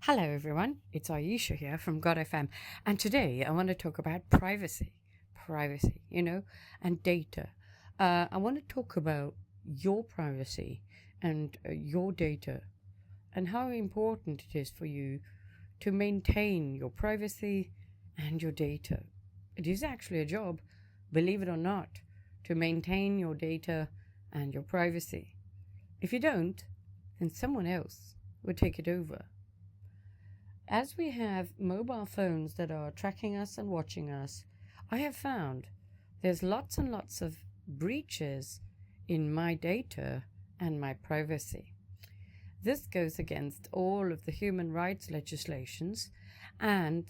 Hello, everyone. It's Ayesha here from God FM, and today I want to talk about privacy, and data. I want to talk about your privacy and your data, and how important it is for you to maintain your privacy and your data. It is actually a job, believe it or not, to maintain your data and your privacy. If you don't, then someone else will take it over. As we have mobile phones that are tracking us and watching us, I have found there's lots and lots of breaches in my data and my privacy. This goes against all of the human rights legislations and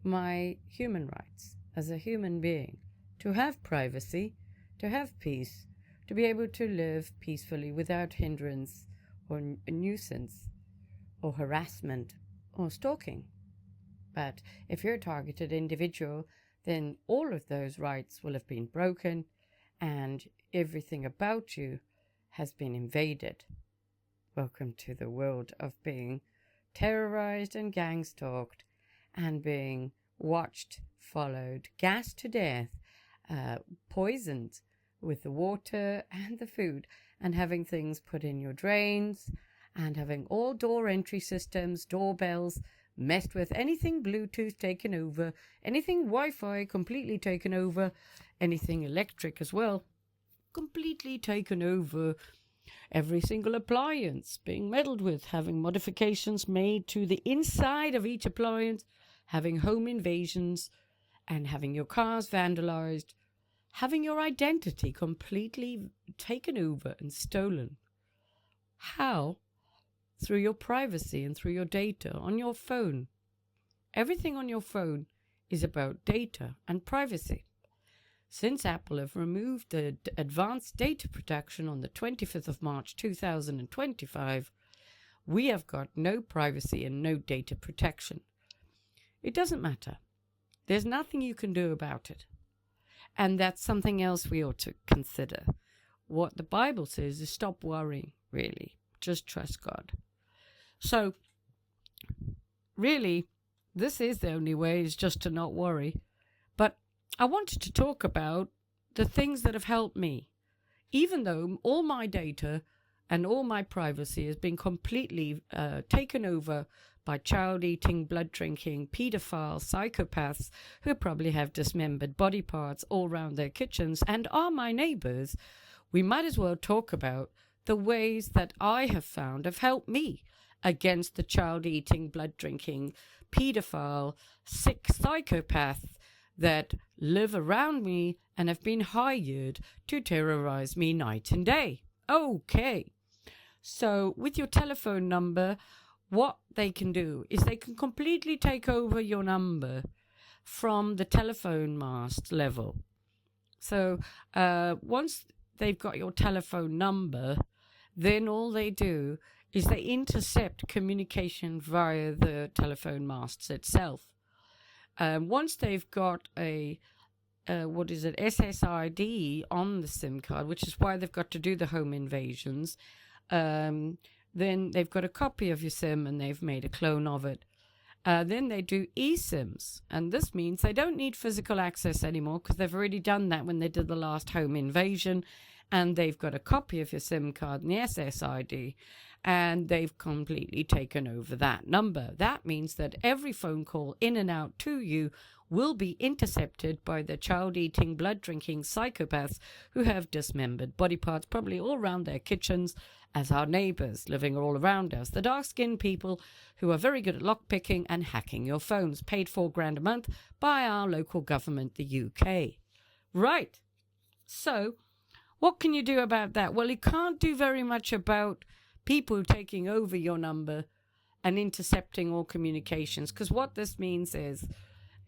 my human rights as a human being to have privacy, to have peace, to be able to live peacefully without hindrance or nuisance or harassment or stalking. But if you're a targeted individual, then all of those rights will have been broken and everything about you has been invaded. Welcome to the world of being terrorized and gang stalked and being watched, followed, gassed to death, poisoned with the water and the food, and having things put in your drains, and having all door entry systems, doorbells, messed with, anything Bluetooth taken over, anything Wi-Fi completely taken over, anything electric as well, completely taken over, every single appliance being meddled with, having modifications made to the inside of each appliance, having home invasions, and having your cars vandalized, having your identity completely taken over and stolen. How? Through your privacy and through your data on your phone. Everything on your phone is about data and privacy. Since Apple have removed the advanced data protection on the 25th of March 2025, we have got no privacy and no data protection. It doesn't matter. There's nothing you can do about it. And that's something else we ought to consider. What the Bible says is stop worrying, really. Just trust God. So, really, this is the only way, is just to not worry. But I wanted to talk about the things that have helped me. Even though all my data and all my privacy has been completely taken over by child-eating, blood-drinking, paedophiles, psychopaths who probably have dismembered body parts all around their kitchens and are my neighbors, we might as well talk about the ways that I have found have helped me against the child-eating, blood-drinking, paedophile, sick psychopaths that live around me and have been hired to terrorize me night and day. Okay, so with your telephone number, what they can do is they can completely take over your number from the telephone mast level. So once they've got your telephone number, then all they do is they intercept communication via the telephone masts itself. Once they've got a SSID on the SIM card, which is why they've got to do the home invasions, then they've got a copy of your SIM and they've made a clone of it. Then they do eSIMs, and this means they don't need physical access anymore because they've already done that when they did the last home invasion, and they've got a copy of your SIM card and the SSID, and they've completely taken over that number. That means that every phone call in and out to you will be intercepted by the child-eating, blood-drinking psychopaths who have dismembered body parts probably all around their kitchens as our neighbors living all around us. The dark-skinned people who are very good at lockpicking and hacking your phones, paid $4,000 a month by our local government, the UK. Right. So, what can you do about that? Well, you can't do very much about people taking over your number and intercepting all communications, because what this means is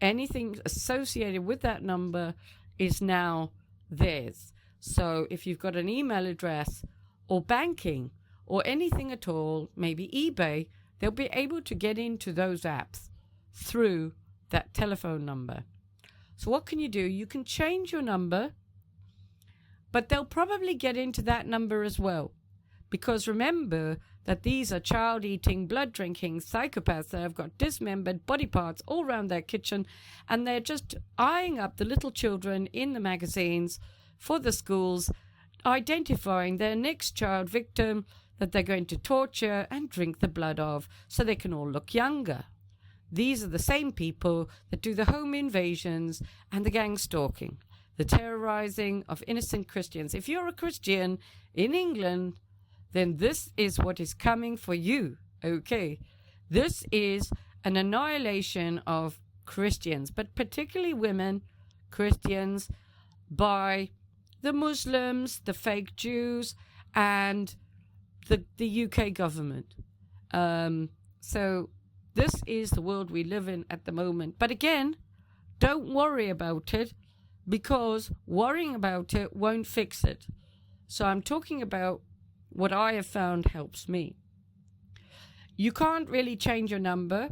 anything associated with that number is now theirs. So if you've got an email address or banking or anything at all, maybe eBay, they'll be able to get into those apps through that telephone number. So what can you do? You can change your number, but they'll probably get into that number as well. Because remember that these are child-eating, blood-drinking psychopaths that have got dismembered body parts all around their kitchen, and they're just eyeing up the little children in the magazines for the schools, identifying their next child victim that they're going to torture and drink the blood of so they can all look younger. These are the same people that do the home invasions and the gang stalking, the terrorizing of innocent Christians. If you're a Christian in England, then this is what is coming for you, okay? This is an annihilation of Christians, but particularly women, Christians, by the Muslims, the fake Jews, and the UK government. So this is the world we live in at the moment. But again, don't worry about it, because worrying about it won't fix it. So I'm talking about what I have found helps me. You can't really change your number,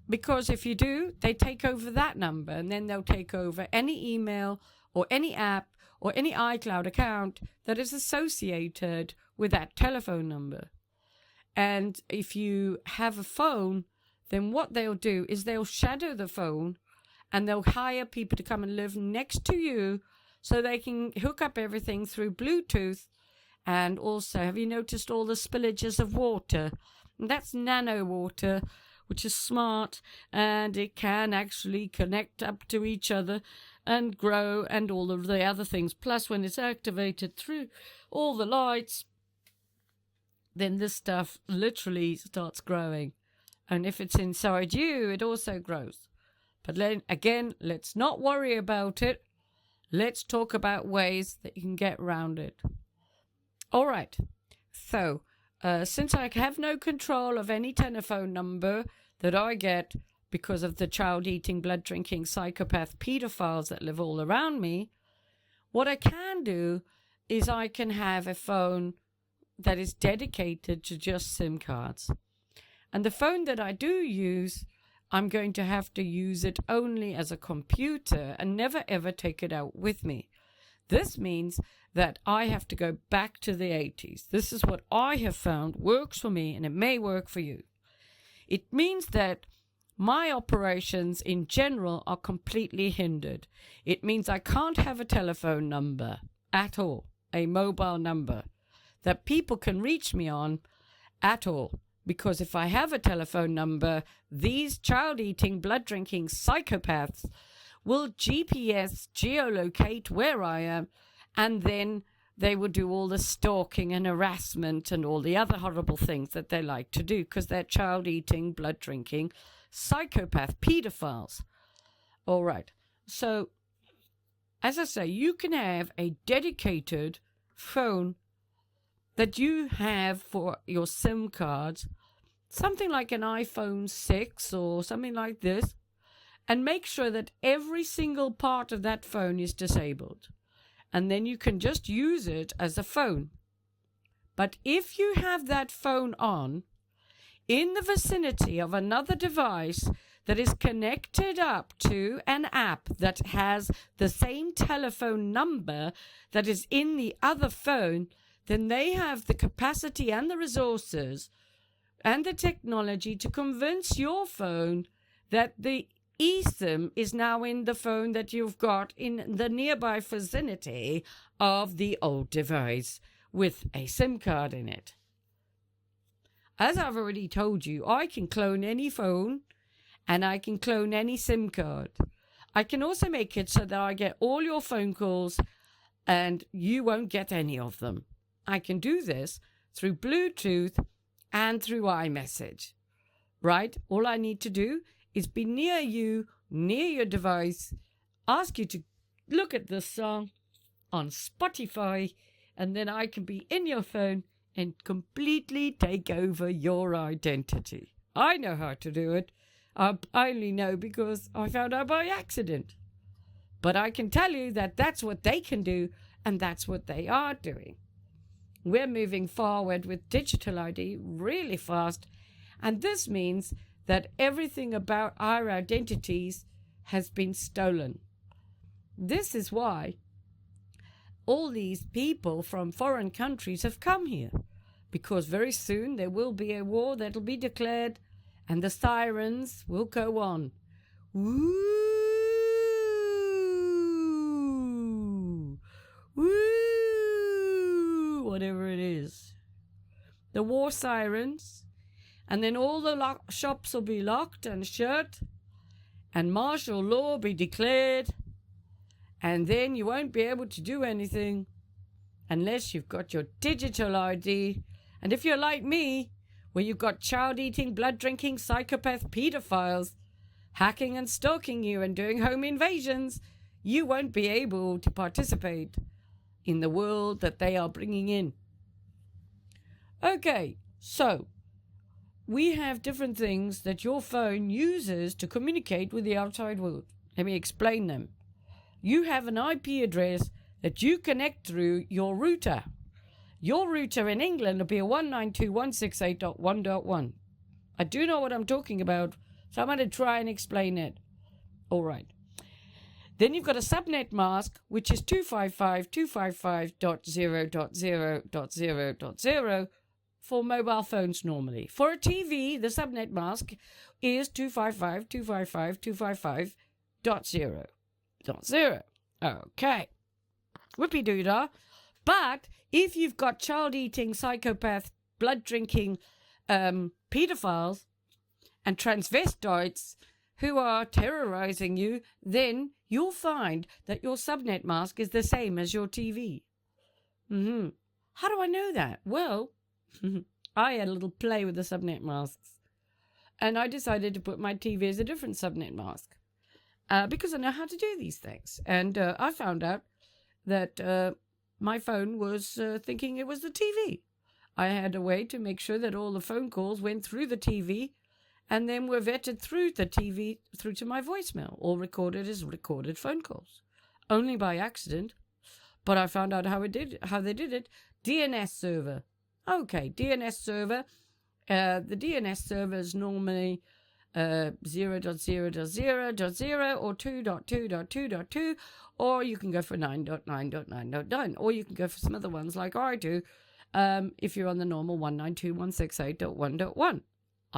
because if you do, they take over that number, and then they'll take over any email or any app or any iCloud account that is associated with that telephone number. And if you have a phone, then what they'll do is they'll shadow the phone, and they'll hire people to come and live next to you so they can hook up everything through Bluetooth. And also, have you noticed all the spillages of water? And that's nano water, which is smart, and it can actually connect up to each other and grow and all of the other things. Plus, when it's activated through all the lights, then this stuff literally starts growing. And if it's inside you, it also grows. But then again, let's not worry about it. Let's talk about ways that you can get around it. All right. So, since I have no control of any telephone number that I get because of the child-eating, blood-drinking psychopath pedophiles that live all around me, what I can do is I can have a phone that is dedicated to just SIM cards. And the phone that I do use, I'm going to have to use it only as a computer and never ever take it out with me. This means that I have to go back to the 80s. This is what I have found works for me, and it may work for you. It means that my operations in general are completely hindered. It means I can't have a telephone number at all, a mobile number that people can reach me on at all. Because if I have a telephone number, these child-eating, blood-drinking psychopaths will GPS geolocate where I am, and then they will do all the stalking and harassment and all the other horrible things that they like to do, because they're child-eating, blood-drinking psychopath pedophiles. All right. So, as I say, you can have a dedicated phone that you have for your SIM cards, something like an iPhone 6 or something like this, and make sure that every single part of that phone is disabled. And then you can just use it as a phone. But if you have that phone on in the vicinity of another device that is connected up to an app that has the same telephone number that is in the other phone, then they have the capacity and the resources and the technology to convince your phone that the eSIM is now in the phone that you've got in the nearby vicinity of the old device with a SIM card in it. As I've already told you, I can clone any phone and I can clone any SIM card. I can also make it so that I get all your phone calls and you won't get any of them. I can do this through Bluetooth and through iMessage, right? All I need to do is be near you, near your device, ask you to look at this song on Spotify, and then I can be in your phone and completely take over your identity. I know how to do it. I only know because I found out by accident. But I can tell you that that's what they can do, and that's what they are doing. We're moving forward with digital ID really fast, and this means that everything about our identities has been stolen. This is why all these people from foreign countries have come here, because very soon there will be a war that'll be declared and the sirens will go on. Woo! Woo! Whatever it is. The war sirens. And then all the shops will be locked and shut. And martial law be declared. And then you won't be able to do anything unless you've got your digital ID. And if you're like me, where you've got child-eating, blood-drinking, psychopath pedophiles hacking and stalking you and doing home invasions, you won't be able to participate in the world that they are bringing in. Okay, so we have different things that your phone uses to communicate with the outside world. Let me explain them. You have an IP address that you connect through your router. Your router in England will be a 192.168.1.1. I do know what I'm talking about, so I'm going to try and explain it. All right. Then you've got a subnet mask, which is 255.255.0.0.0.0 for mobile phones normally. For a TV, the subnet mask is 255.255.255.0.0. Okay. Whoopie-doo-dah. But if you've got child-eating, psychopath, blood-drinking pedophiles and transvestites who are terrorizing you, then you'll find that your subnet mask is the same as your TV. How do I know that? Well, I had a little play with the subnet masks, and I decided to put my TV as a different subnet mask because I know how to do these things. And I found out that my phone was thinking it was the TV. I had a way to make sure that all the phone calls went through the TV and then were vetted through the TV through to my voicemail, all recorded as recorded phone calls. Only by accident, but I found out how they did it. DNS server. Okay, DNS server. The DNS server is normally 0.0.0.0 or 2.2.2.2.2, or you can go for 9.9.9.9, or you can go for some other ones like I do if you're on the normal 192.168.1.1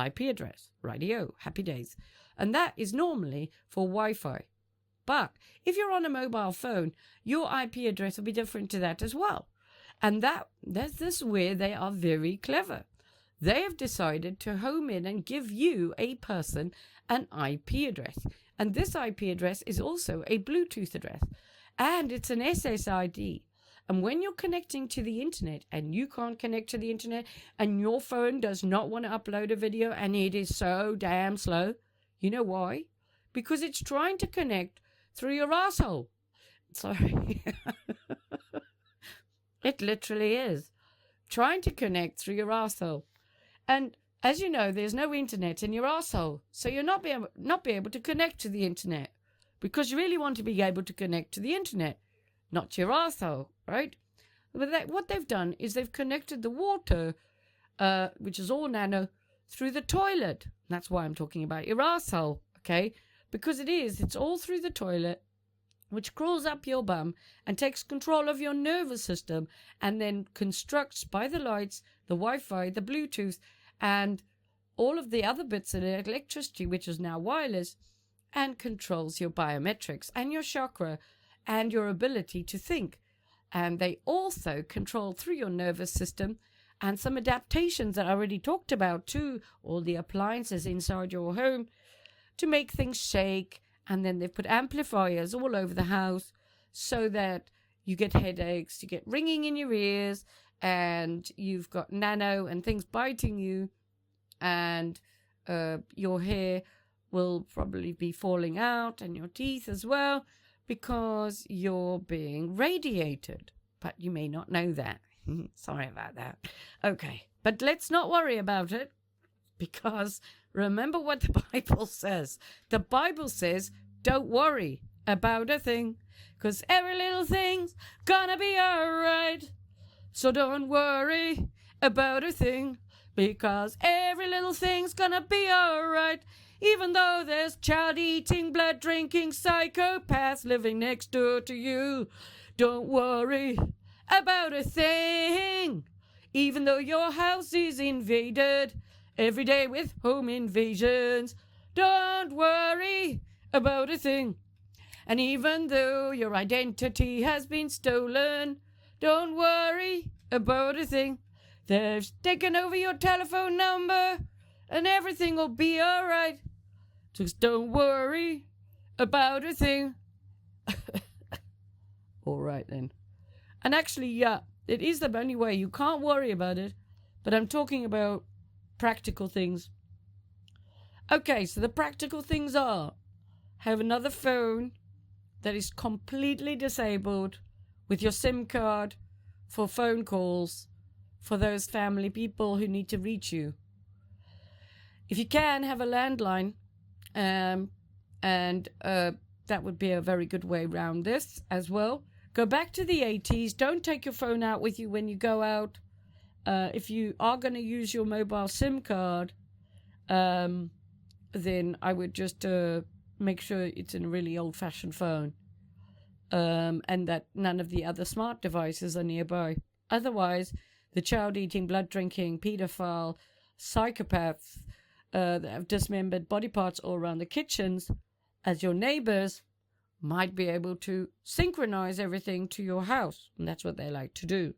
IP address. Rightio, happy days. And that is normally for Wi-Fi. But if you're on a mobile phone, your IP address will be different to that as well. And that's where they are very clever. They have decided to home in and give you, a person, an IP address. And this IP address is also a Bluetooth address. And it's an SSID. And when you're connecting to the internet and you can't connect to the internet and your phone does not want to upload a video and it is so damn slow, you know why? Because it's trying to connect through your asshole. Sorry. It literally is. Trying to connect through your asshole. And as you know, there's no internet in your asshole. So you'll not be able to connect to the internet. Because you really want to be able to connect to the internet, not your asshole, right? But what they've done is they've connected the water, which is all nano, through the toilet. That's why I'm talking about your asshole, okay? Because it's all through the toilet, which crawls up your bum and takes control of your nervous system and then constructs by the lights, the Wi-Fi, the Bluetooth, and all of the other bits of electricity, which is now wireless, and controls your biometrics and your chakra and your ability to think. And they also control through your nervous system and some adaptations that I already talked about too, all the appliances inside your home to make things shake. And then they've put amplifiers all over the house so that you get headaches, you get ringing in your ears, and you've got nano and things biting you, and your hair will probably be falling out and your teeth as well because you're being radiated. But you may not know that. Sorry about that. Okay, but let's not worry about it because remember what the Bible says. The Bible says, don't worry about a thing because every little thing's gonna be alright. So don't worry about a thing because every little thing's gonna be alright. Even though there's child-eating, blood-drinking psychopaths living next door to you, don't worry about a thing. Even though your house is invaded every day with home invasions, don't worry about a thing. And even though your identity has been stolen, don't worry about a thing. They've taken over your telephone number and everything will be alright. Just don't worry about a thing. Alright then. And actually, yeah, it is the only way. You can't worry about it. But I'm talking about practical things. Okay, so the practical things are: have another phone that is completely disabled with your SIM card for phone calls for those family people who need to reach you. If you can, have a landline, and that would be a very good way around this as well. Go back to the 80s. Don't take your phone out with you when you go out. If you are going to use your mobile SIM card, then I would just make sure it's in a really old-fashioned phone, and that none of the other smart devices are nearby. Otherwise, the child-eating, blood-drinking, paedophile, psychopaths that have dismembered body parts all around the kitchens, as your neighbors, might be able to synchronize everything to your house. And that's what they like to do.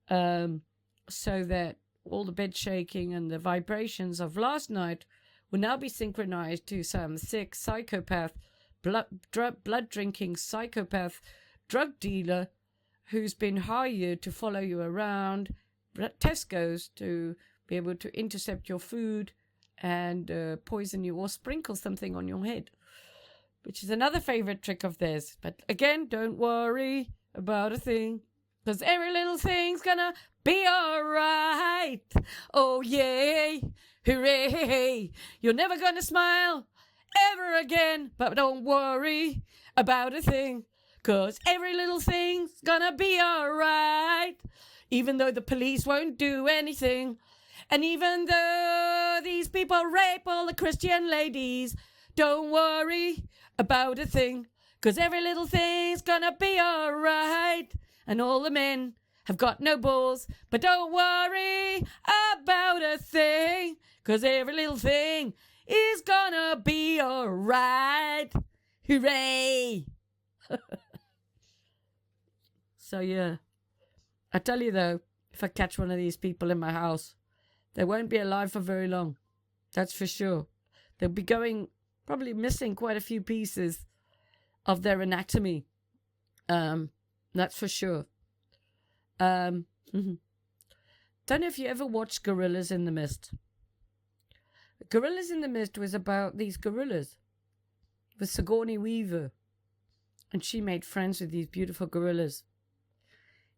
So that all the bed shaking and the vibrations of last night will now be synchronized to some sick psychopath, blood-drinking psychopath drug dealer who's been hired to follow you around Tesco's to be able to intercept your food and poison you or sprinkle something on your head, which is another favorite trick of theirs. But again, don't worry about a thing, because every little thing's gonna be alright. Oh yay, hooray, you're never gonna smile ever again, but don't worry about a thing, because every little thing's gonna be alright. Even though the police won't do anything, and even though these people rape all the Christian ladies, don't worry about a thing, because every little thing's gonna be alright. And all the men have got no balls, but don't worry about a thing, because every little thing is gonna be alright. Hooray! So yeah, I tell you though, if I catch one of these people in my house, they won't be alive for very long. That's for sure. They'll be probably missing quite a few pieces of their anatomy. That's for sure. Don't know if you ever watched Gorillas in the Mist. Gorillas in the Mist was about these gorillas with Sigourney Weaver. And she made friends with these beautiful gorillas.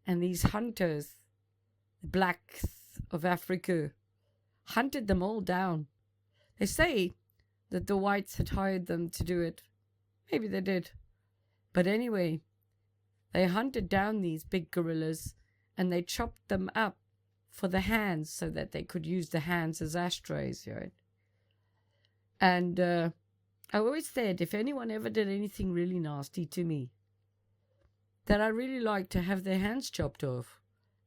And these hunters, the blacks of Africa, hunted them all down. They say that the whites had hired them to do it. Maybe they did. But anyway, they hunted down these big gorillas and they chopped them up for the hands so that they could use the hands as ashtrays, right? And I always said, if anyone ever did anything really nasty to me, that I really like to have their hands chopped off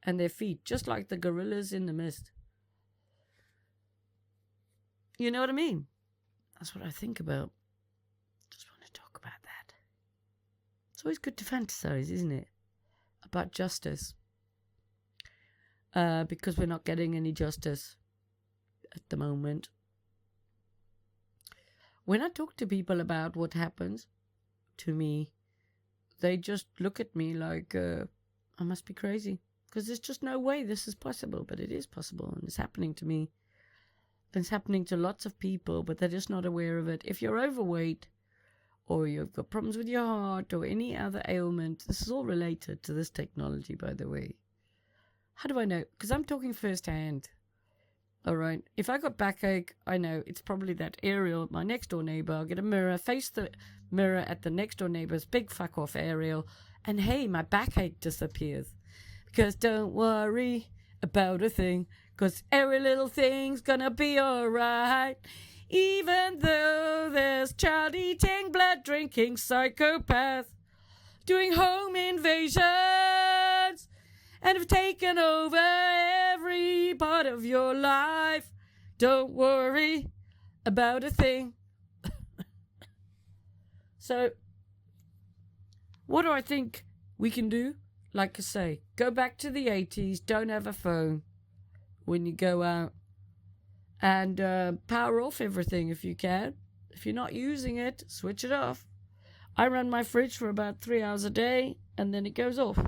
and their feet, just like the gorillas in the mist. You know what I mean? That's what I think about. Just want to talk about that. It's always good to fantasize, isn't it? About justice. Because we're not getting any justice at the moment. When I talk to people about what happens to me, they just look at me like I must be crazy. Because there's just no way this is possible. But it is possible, and it's happening to me. It's happening to lots of people, but they're just not aware of it. If you're overweight, or you've got problems with your heart, or any other ailment, this is all related to this technology, by the way. How do I know? Because I'm talking firsthand. All right. If I got backache, I know it's probably that Ariel, my next door neighbor. I'll get a mirror, face the mirror at the next door neighbor's big fuck off Ariel, and hey, my backache disappears. Because don't worry about a thing, because every little thing's gonna be alright. Even though there's child-eating, blood-drinking psychopaths doing home invasions, and have taken over every part of your life. Don't worry about a thing. So, what do I think we can do? Like I say, go back to the 80s, don't have a phone when you go out, and power off everything if you can. If you're not using it, switch it off. I run my fridge for about 3 hours a day, and then it goes off.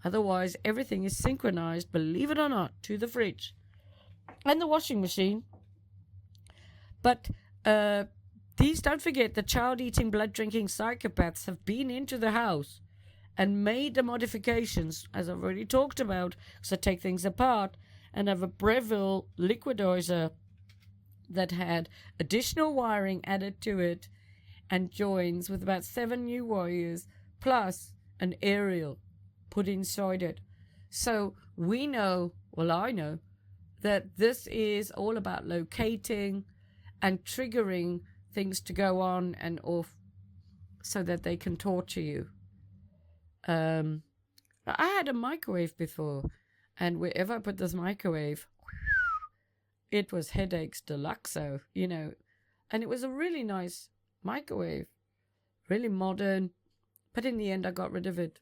Otherwise, everything is synchronized, believe it or not, to the fridge and the washing machine. But these, don't forget, the child-eating, blood-drinking psychopaths have been into the house and made the modifications, as I've already talked about, so take things apart, and have a Breville liquidizer that had additional wiring added to it and joins with about 7 new wires plus an aerial put inside it. So we know, well, I know, that this is all about locating and triggering things to go on and off so that they can torture you. I had a microwave before, and wherever I put this microwave, it was headaches deluxo, and it was a really nice microwave, really modern, but in the end I got rid of it.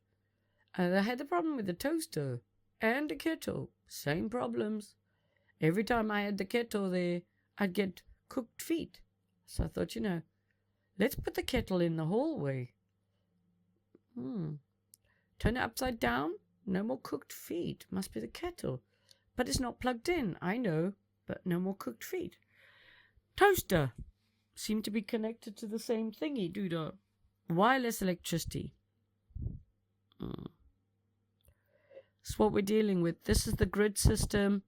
And I had the problem with the toaster and the kettle, same problems. Every time I had the kettle there, I'd get cooked feet. So I thought, let's put the kettle in the hallway. Turn it upside down, no more cooked feet, must be the kettle. But it's not plugged in, I know, but no more cooked feet. Toaster seemed to be connected to the same thingy, doodah. Wireless electricity. That's what we're dealing with. This is the grid system,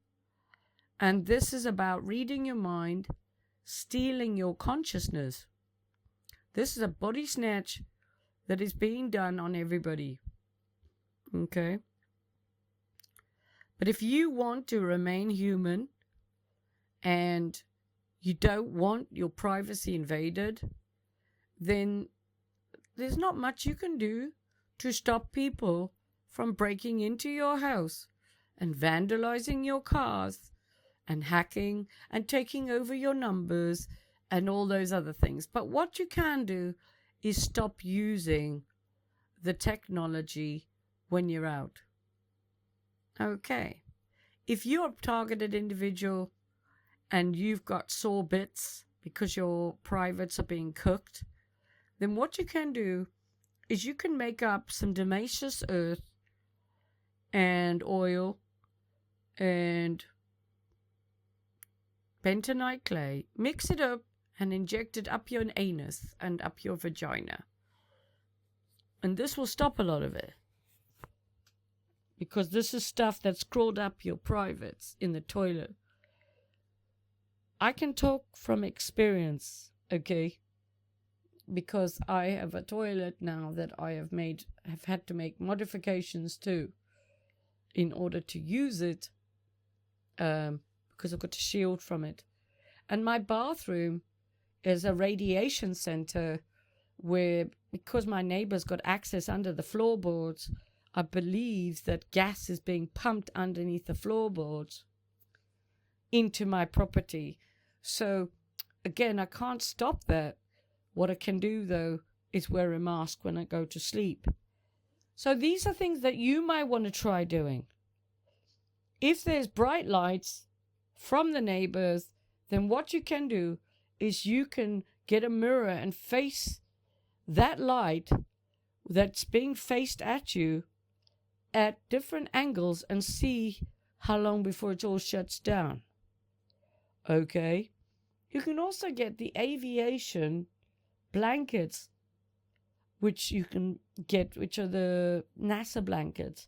and this is about reading your mind, stealing your consciousness. This is a body snatch that is being done on everybody. Okay? But if you want to remain human and you don't want your privacy invaded, then there's not much you can do to stop people from breaking into your house and vandalizing your cars and hacking and taking over your numbers and all those other things. But what you can do is stop using the technology when you're out. Okay. If you're a targeted individual and you've got sore bits because your privates are being cooked, then what you can do is you can make up some Damascus earth and oil and bentonite clay, mix it up and inject it up your anus and up your vagina. And this will stop a lot of it. Because this is stuff that's crawled up your privates in the toilet. I can talk from experience, okay? Because I have a toilet now that I have had to make modifications to in order to use it, because I've got a shield from it. And my bathroom is a radiation center where, because my neighbor's got access under the floorboards, I believe that gas is being pumped underneath the floorboards into my property. So, again, I can't stop that. What I can do, though, is wear a mask when I go to sleep. So these are things that you might want to try doing. If there's bright lights from the neighbors, then what you can do is you can get a mirror and face that light that's being faced at you at different angles and see how long before it all shuts down. Okay? You can also get the aviation blankets, which you can get, which are the NASA blankets.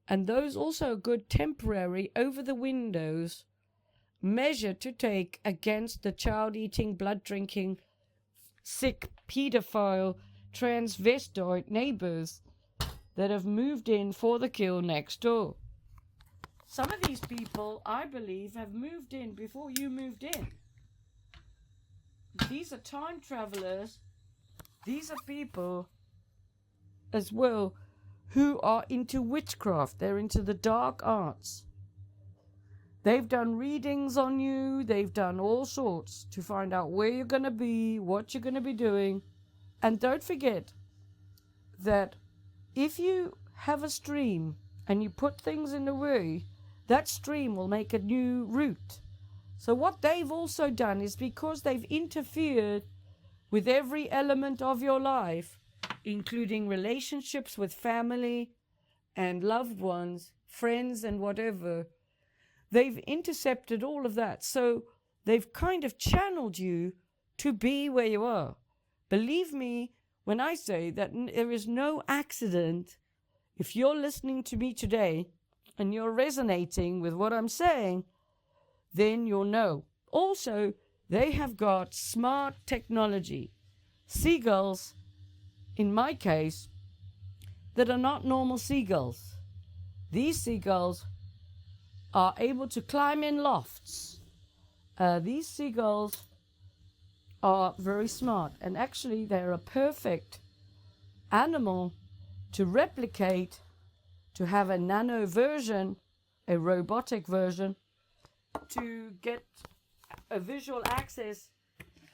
And those also are good temporary over the windows measure to take against the child-eating, blood-drinking, sick, pedophile, transvestite neighbors that have moved in for the kill next door. Some of these people, I believe, have moved in before you moved in. These are time travelers. These are people as well who are into witchcraft. They're into the dark arts. They've done readings on you. They've done all sorts to find out where you're going to be, what you're going to be doing. And don't forget that if you have a stream and you put things in the way, that stream will make a new route. So what they've also done is, because they've interfered with every element of your life, including relationships with family and loved ones, friends and whatever, they've intercepted all of that. So they've kind of channeled you to be where you are. Believe me when I say that there is no accident. If you're listening to me today and you're resonating with what I'm saying, then you'll know. Also, they have got smart technology. Seagulls, in my case, that are not normal seagulls. These seagulls are able to climb in lofts. These seagulls are very smart, and actually they're a perfect animal to replicate, to have a nano version, a robotic version, to get a visual access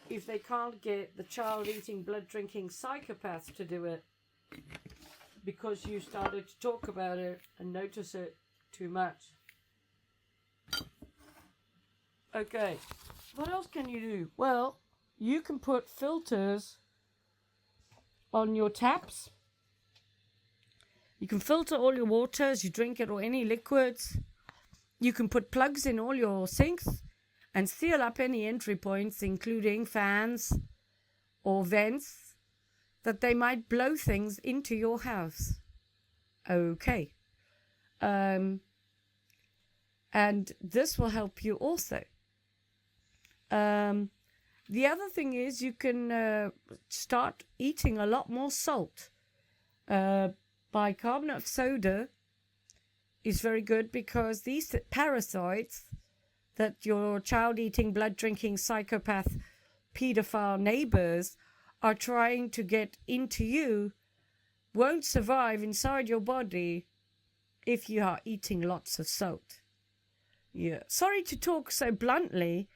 if they can't get the child-eating, blood-drinking psychopaths to do it, because you started to talk about it and notice it too much. Okay, what else can you do? Well, you can put filters on your taps. You can filter all your water as you drink it, or any liquids. You can put plugs in all your sinks and seal up any entry points, including fans or vents, that they might blow things into your house. Okay. And this will help you also. The other thing is, you can start eating a lot more salt. Bicarbonate of soda is very good, because these parasites that your child-eating, blood-drinking, psychopath, pedophile neighbors are trying to get into you won't survive inside your body if you are eating lots of salt. Yeah. Sorry to talk so bluntly,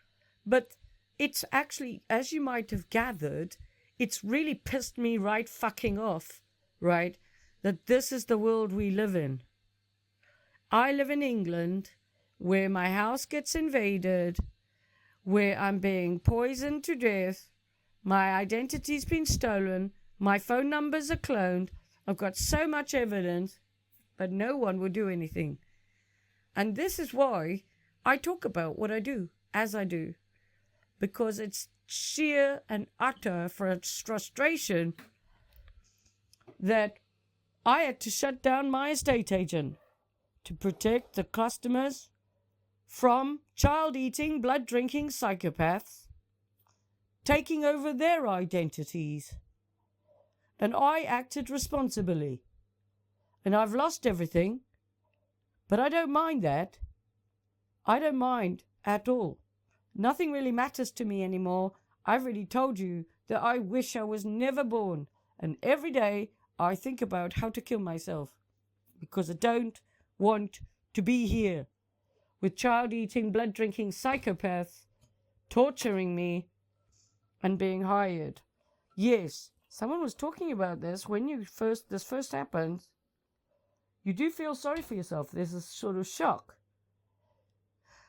but it's actually, as you might have gathered, it's really pissed me right fucking off, right, that this is the world we live in. I live in England, where my house gets invaded, where I'm being poisoned to death, my identity's been stolen, my phone numbers are cloned, I've got so much evidence, but no one will do anything. And this is why I talk about what I do, as I do, because it's sheer and utter frustration that I had to shut down my estate agent to protect the customers from child-eating, blood-drinking psychopaths taking over their identities. And I acted responsibly. And I've lost everything, but I don't mind that. I don't mind at all. Nothing really matters to me anymore. I've already told you that I wish I was never born. And every day I think about how to kill myself, because I don't want to be here with child-eating, blood-drinking psychopaths torturing me and being hired. Yes, someone was talking about this when this first happens. You do feel sorry for yourself. There's a sort of shock.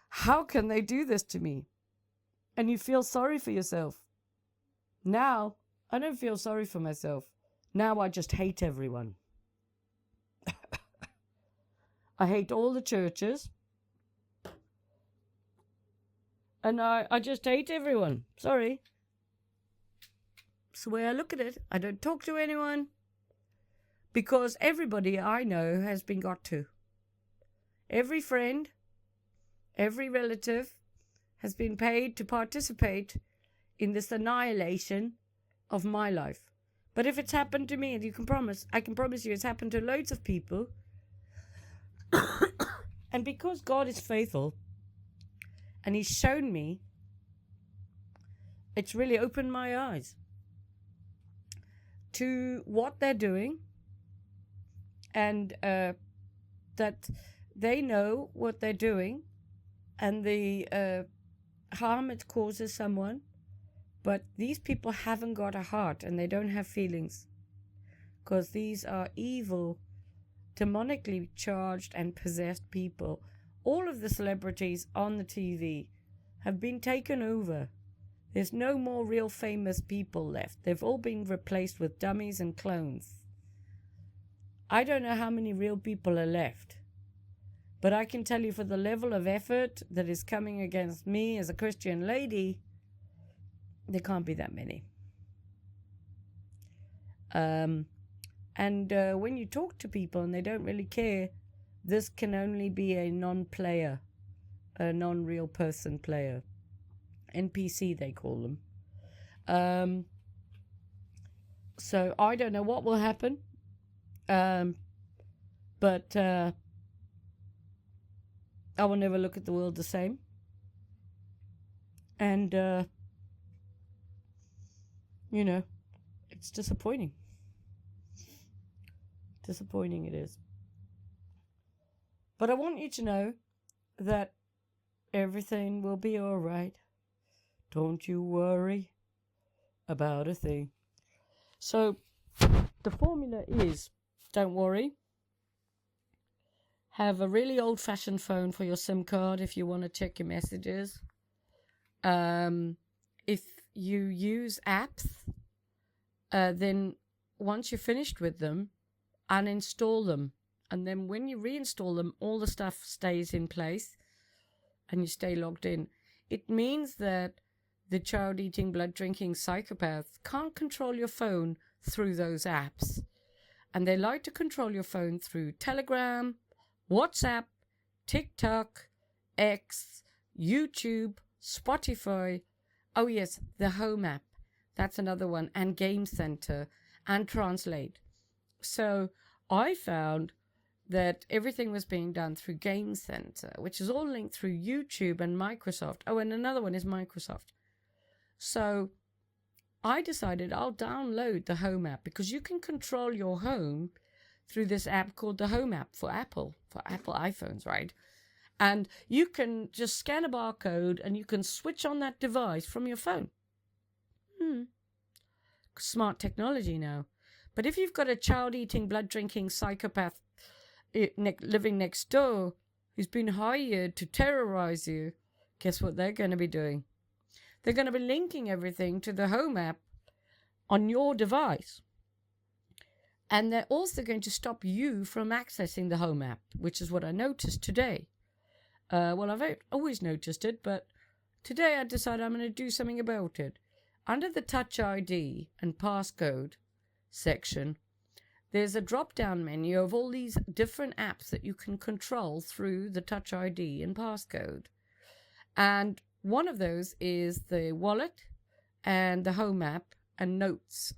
How can they do this to me? And you feel sorry for yourself. Now, I don't feel sorry for myself. Now I just hate everyone. I hate all the churches. And I just hate everyone. Sorry. It's the way I look at it. I don't talk to anyone, because everybody I know has been got to. Every friend, every relative has been paid to participate in this annihilation of my life. But if it's happened to me, and I can promise you it's happened to loads of people. And because God is faithful and He's shown me, it's really opened my eyes to what they're doing and that they know what they're doing and the harm it causes someone, but these people haven't got a heart and they don't have feelings, because these are evil, demonically charged and possessed people. All of the celebrities on the TV have been taken over. There's no more real famous people left. They've all been replaced with dummies and clones. I don't know how many real people are left, but I can tell you, for the level of effort that is coming against me as a Christian lady, there can't be that many. And when you talk to people and they don't really care, this can only be a non-player, a non-real person player. NPC, they call them. So I don't know what will happen. But I will never look at the world the same. And, it's disappointing. Disappointing it is. But I want you to know that everything will be all right. Don't you worry about a thing. So the formula is, don't worry. Have a really old-fashioned phone for your SIM card if you want to check your messages. If you use apps, then once you're finished with them, uninstall them. And then when you reinstall them, all the stuff stays in place and you stay logged in. It means that the child-eating, blood-drinking psychopaths can't control your phone through those apps. And they like to control your phone through Telegram, WhatsApp, TikTok, X, YouTube, Spotify. Oh yes, the Home app. That's another one. And Game Center and Translate. So I found that everything was being done through Game Center, which is all linked through YouTube and Microsoft. Oh, and another one is Microsoft. So I decided I'll download the Home app, because you can control your home through this app called the Home app for Apple iPhones, right? And you can just scan a barcode and you can switch on that device from your phone. Smart technology now. But if you've got a child-eating, blood-drinking psychopath living next door who's been hired to terrorize you, guess what they're going to be doing? They're going to be linking everything to the Home app on your device. And they're also going to stop you from accessing the Home app, which is what I noticed today. Well, I've always noticed it, but today I decided I'm going to do something about it. Under the Touch ID and passcode section, there's a drop-down menu of all these different apps that you can control through the Touch ID and passcode. And one of those is the wallet and the Home app and notes.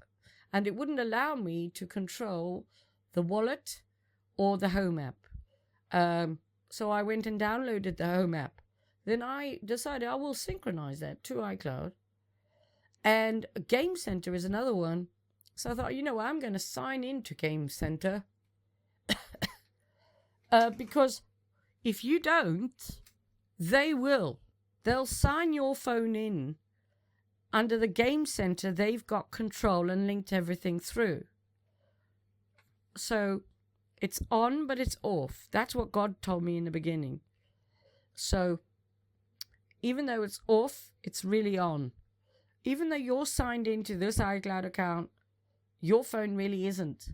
And it wouldn't allow me to control the wallet or the Home app. So I went and downloaded the Home app. Then I decided I will synchronize that to iCloud. And Game Center is another one. So I thought, I'm going to sign into Game Center. Because if you don't, they will. They'll sign your phone in. Under the Game Center, they've got control and linked everything through. So it's on, but it's off. That's what God told me in the beginning. So even though it's off, it's really on. Even though you're signed into this iCloud account, your phone really isn't.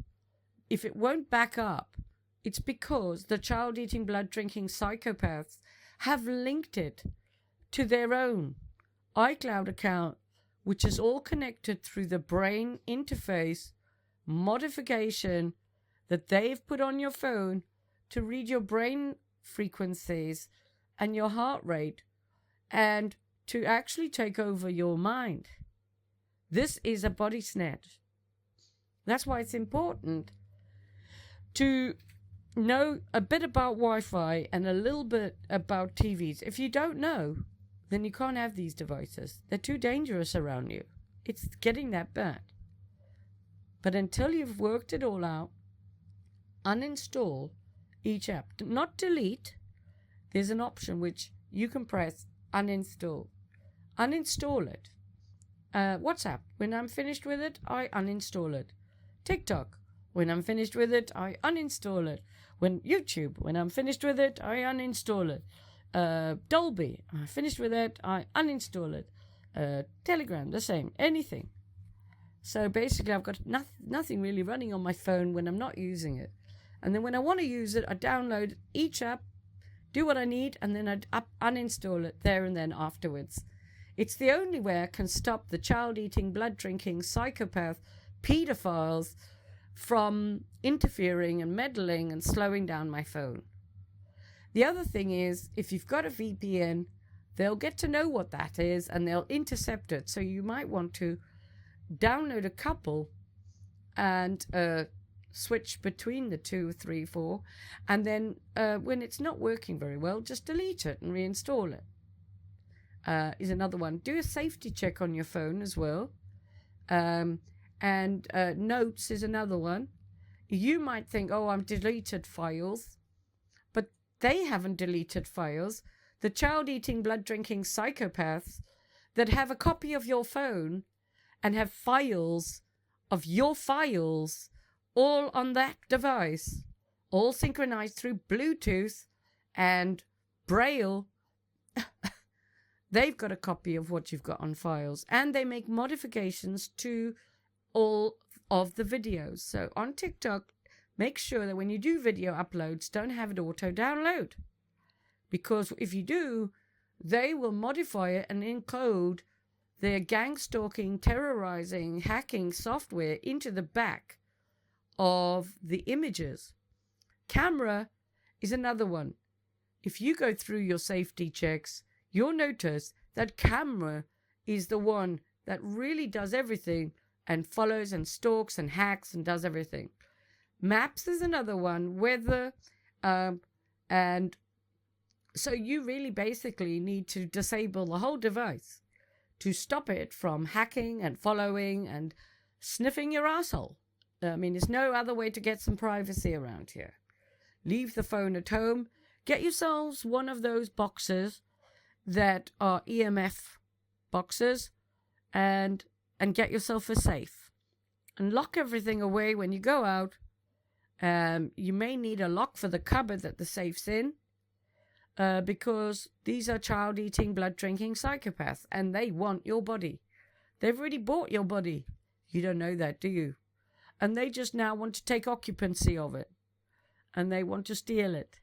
If it won't back up, it's because the child-eating, blood-drinking psychopaths have linked it to their own iCloud account, which is all connected through the brain interface modification that they've put on your phone to read your brain frequencies and your heart rate and to actually take over your mind. This is a body snatch. That's why it's important to know a bit about Wi-Fi and a little bit about TVs. If you don't know, then you can't have these devices. They're too dangerous around you. It's getting that bad. But until you've worked it all out, uninstall each app. Not delete. There's an option which you can press uninstall. Uninstall it. WhatsApp, when I'm finished with it, I uninstall it. TikTok, when I'm finished with it, I uninstall it. YouTube, when I'm finished with it, I uninstall it. Dolby, I'm finished with it, I uninstall it. Telegram, the same. Anything. So basically, I've got nothing really running on my phone when I'm not using it. And then when I want to use it, I download each app, do what I need, and then I uninstall it there and then afterwards. It's the only way I can stop the child-eating, blood-drinking, psychopath, pedophiles from interfering and meddling and slowing down my phone. The other thing is, if you've got a VPN, they'll get to know what that is and they'll intercept it. So you might want to download a couple and switch between the 2, 3, 4, and then when it's not working very well, just delete it and reinstall it. Is another one. Do a safety check on your phone as well. And notes is another one. You might think, oh, I've deleted files, but they haven't deleted files. The child-eating, blood-drinking psychopaths that have a copy of your phone and have files of your files all on that device, all synchronized through Bluetooth and Braille. They've got a copy of what you've got on files, and they make modifications to all of the videos. So on TikTok, make sure that when you do video uploads, don't have it auto download, because if you do, they will modify it and encode their gang stalking, terrorizing, hacking software into the back of the images. Camera is another one. If you go through your safety checks, you'll notice that camera is the one that really does everything and follows and stalks and hacks and does everything. Maps is another one. Weather, and so you really basically need to disable the whole device to stop it from hacking and following and sniffing your asshole. I mean, there's no other way to get some privacy around here. Leave the phone at home. Get yourselves one of those boxes that are EMF boxes, and get yourself a safe and lock everything away when you go out. You may need a lock for the cupboard that the safe's in, because these are child-eating, blood-drinking psychopaths, and they want your body. They've already bought your body. You don't know that, do you? And they just now want to take occupancy of it, and they want to steal it.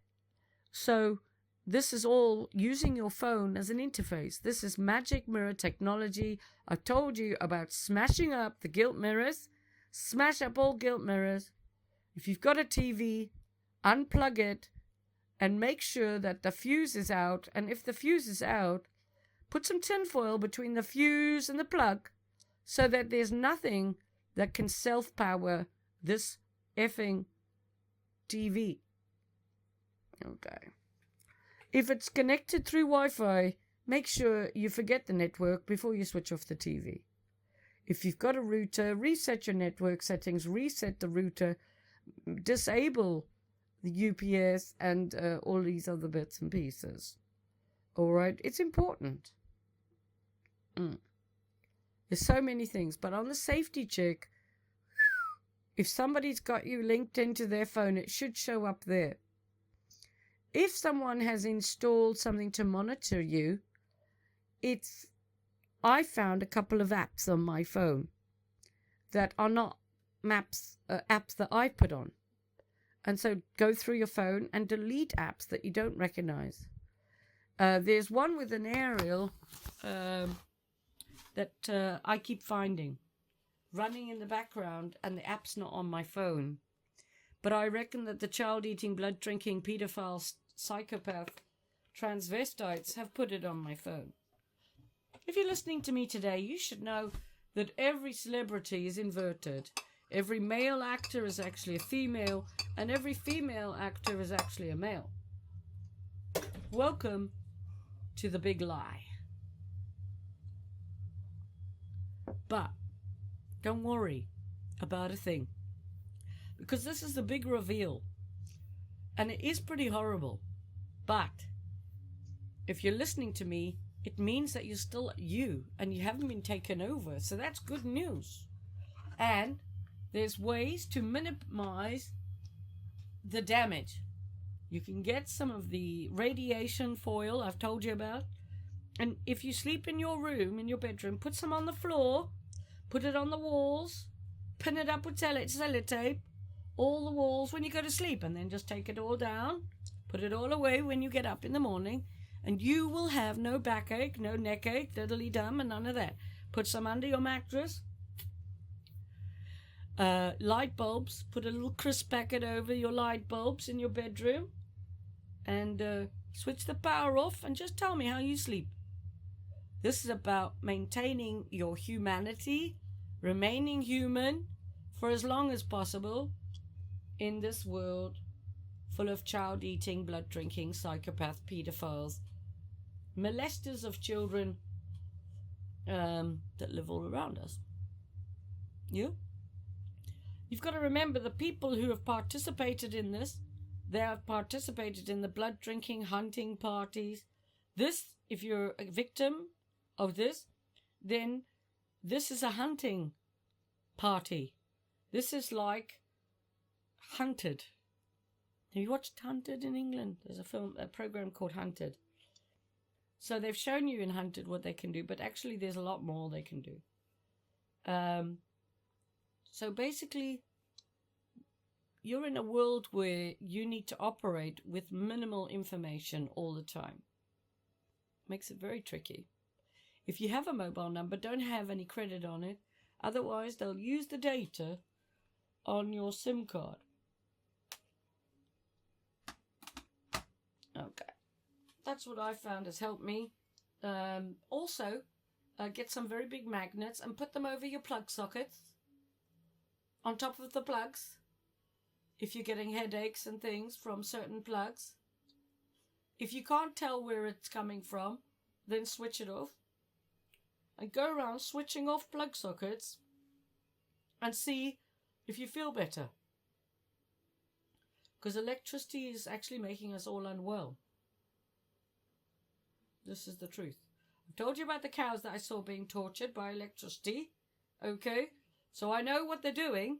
So this is all using your phone as an interface. This is magic mirror technology. I've told you about smashing up the guilt mirrors. Smash up all guilt mirrors. If you've got a TV, unplug it and make sure that the fuse is out. And if the fuse is out, put some tinfoil between the fuse and the plug so that there's nothing that can self-power this effing TV. Okay. If it's connected through Wi-Fi, make sure you forget the network before you switch off the TV. If you've got a router, reset your network settings, reset the router, disable the UPS and all these other bits and pieces. All right, it's important. There's so many things, but on the safety check, if somebody's got you linked into their phone, it should show up there. If someone has installed something to monitor you, I found a couple of apps on my phone that are not apps that I put on. And so go through your phone and delete apps that you don't recognize. There's one with an aerial that I keep finding running in the background, and the app's not on my phone. But I reckon that the child-eating, blood-drinking, pedophile, psychopath, transvestites have put it on my phone. If you're listening to me today, you should know that every celebrity is inverted. Every male actor is actually a female, and every female actor is actually a male. Welcome to the big lie. But don't worry about a thing, because this is the big reveal. And it is pretty horrible. But if you're listening to me, it means that you're still you and you haven't been taken over. So that's good news. And there's ways to minimize the damage. You can get some of the radiation foil I've told you about. And if you sleep in your room, in your bedroom, put some on the floor, put it on the walls, pin it up with sellotape, all the walls when you go to sleep, and then just take it all down, put it all away when you get up in the morning, and you will have no backache, no neckache, diddly-dum, and none of that. Put some under your mattress. Light bulbs, put a little crisp packet over your light bulbs in your bedroom, and switch the power off, and just tell me how you sleep. This is about maintaining your humanity, remaining human for as long as possible in this world full of child-eating, blood-drinking, psychopath, pedophiles, molesters of children that live all around us. You've got to remember the people who have participated in this, they have participated in the blood-drinking, hunting parties. This, if you're a victim of this, then this is a hunting party. This is like Hunted. Have you watched Hunted in England? There's a program called Hunted. So they've shown you in Hunted what they can do, but actually there's a lot more they can do. So basically, you're in a world where you need to operate with minimal information all the time. Makes it very tricky. If you have a mobile number, don't have any credit on it. Otherwise, they'll use the data on your SIM card. Okay. That's what I found has helped me. Also, get some very big magnets and put them over your plug sockets. On top of the plugs. If you're getting headaches and things from certain plugs. If you can't tell where it's coming from, then switch it off. And go around switching off plug sockets and see if you feel better. Because electricity is actually making us all unwell. This is the truth. I've told you about the cows that I saw being tortured by electricity. Okay? So I know what they're doing.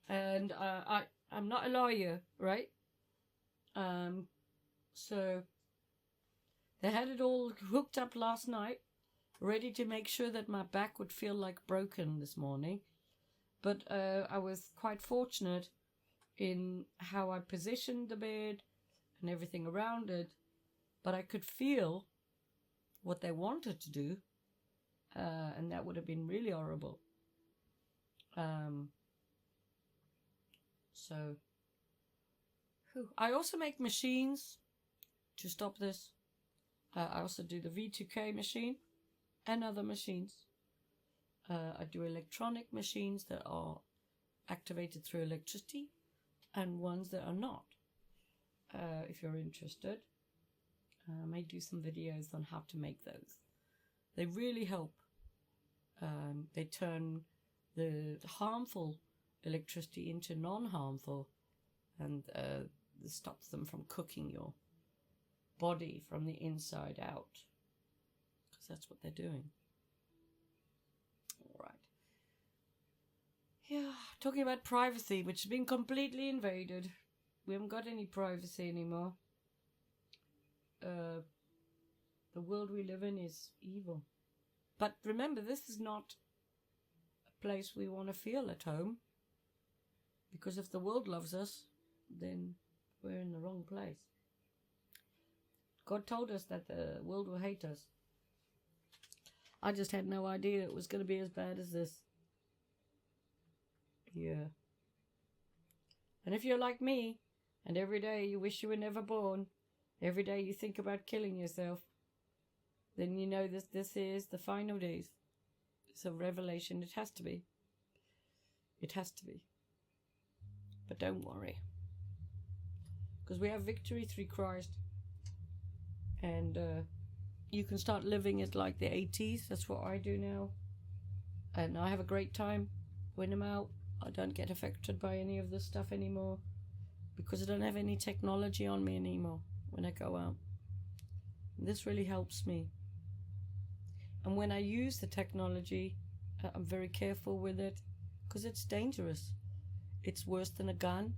And I'm not a lawyer, right? So they had it all hooked up last night, ready to make sure that my back would feel like broken this morning. But I was quite fortunate in how I positioned the bed and everything around it. But I could feel what they wanted to do. And that would have been really horrible. So I also make machines to stop this. I also do the V2K machine and other machines. I do electronic machines that are activated through electricity and ones that are not. If you're interested, I may do some videos on how to make those. They really help. They turn the harmful electricity into non-harmful, and stops them from cooking your body from the inside out, because that's what they're doing. All right. Yeah, talking about privacy, which has been completely invaded. We haven't got any privacy anymore. The world we live in is evil. But remember, this is not a place we want to feel at home. Because if the world loves us, then we're in the wrong place. God told us that the world will hate us. I just had no idea it was going to be as bad as this. Yeah. And if you're like me, and every day you wish you were never born, every day you think about killing yourself, then you know this is the final days. It's a revelation. It has to be. It has to be. But don't worry. Because we have victory through Christ. And you can start living it like the 80s. That's what I do now. And I have a great time when I'm out. I don't get affected by any of this stuff anymore. because I don't have any technology on me anymore when I go out. This really helps me. And when I use the technology, I'm very careful with it because it's dangerous. It's worse than a gun.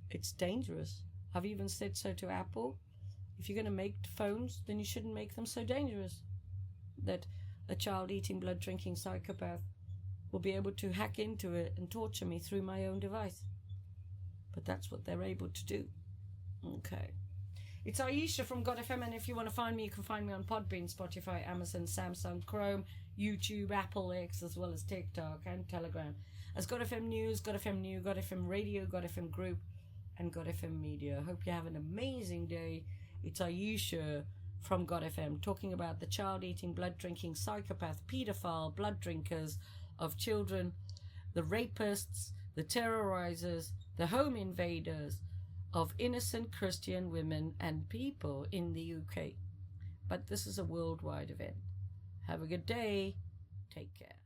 It's dangerous. I've even said so to Apple. If you're going to make phones, then you shouldn't make them so dangerous that a child eating, blood drinking psychopath will be able to hack into it and torture me through my own device. But that's what they're able to do. Okay. It's Ayesha from God FM, and if you want to find me, you can find me on Podbean, Spotify, Amazon, Samsung, Chrome, YouTube, Apple X, as well as TikTok and Telegram. As God FM News, God FM New, God FM Radio, God FM Group, and God FM Media. I hope you have an amazing day. It's Ayesha from God FM talking about the child-eating, blood-drinking, psychopath, paedophile, blood drinkers of children, the rapists, the terrorizers, the home invaders of innocent Christian women and people in the UK. But this is a worldwide event. Have a good day. Take care.